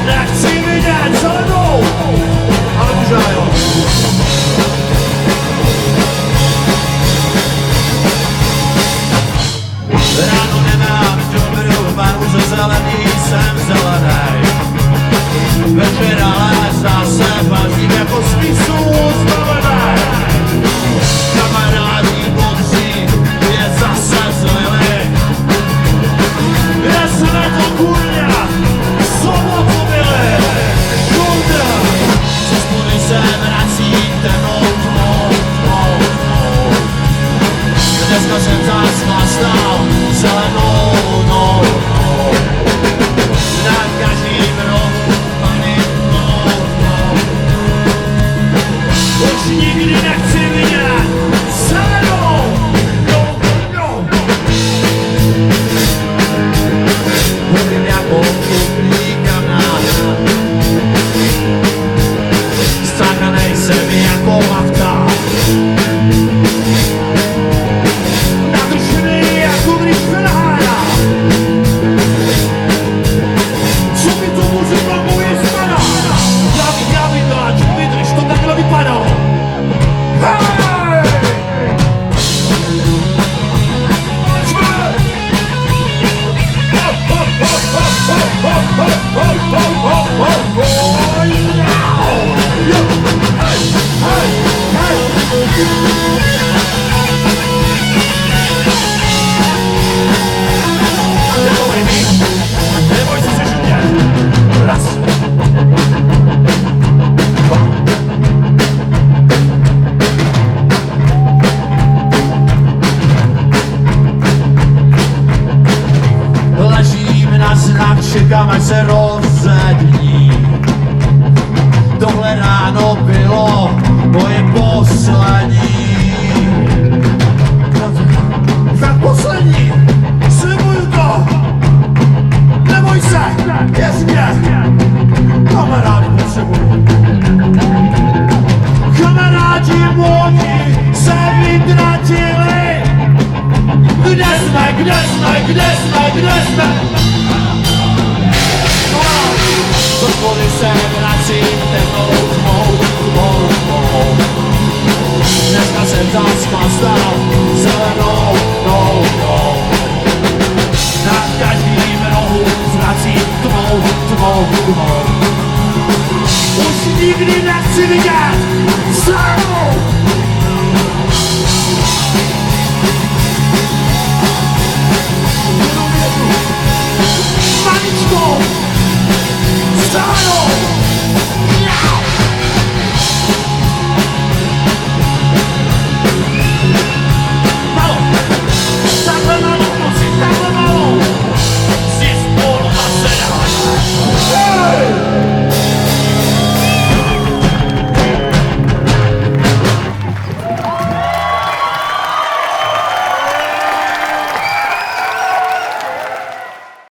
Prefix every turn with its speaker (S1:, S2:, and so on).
S1: nechci vidět zelenou, ale možná jo. Ráno nemám dobrou barvu, ze zelený jsem zelenej. Večer ale zase vařím jako z písů uzbavenej. Kamarádní modří je zase zlili. Kde jsme to kurňa, sobotu byli. Šundra, ze spodny se vrací temnou tmou. Dneska jsem zas chlastal zelenou nohou. Na každým rohu panickou. Už nikdy nechci vidět zelenou. Mluvím jako uplý kamnád. Strákanej jsem jako lachta. Čekám, až se rozední. Tohle ráno bylo moje poslední. Tak poslední, slibuju to. Neboj se, věř mě. Kamarádi potřebuju. Kamarádi moji se vytratili. Kde jsme, kde jsme, kde jsme, kde jsme? Do vody se vrací temnou tmou. Dneska jsem zas chlastal zelenou nohou. Na každým rohu vrací tmou. Už nikdy nechci vidět zelenou.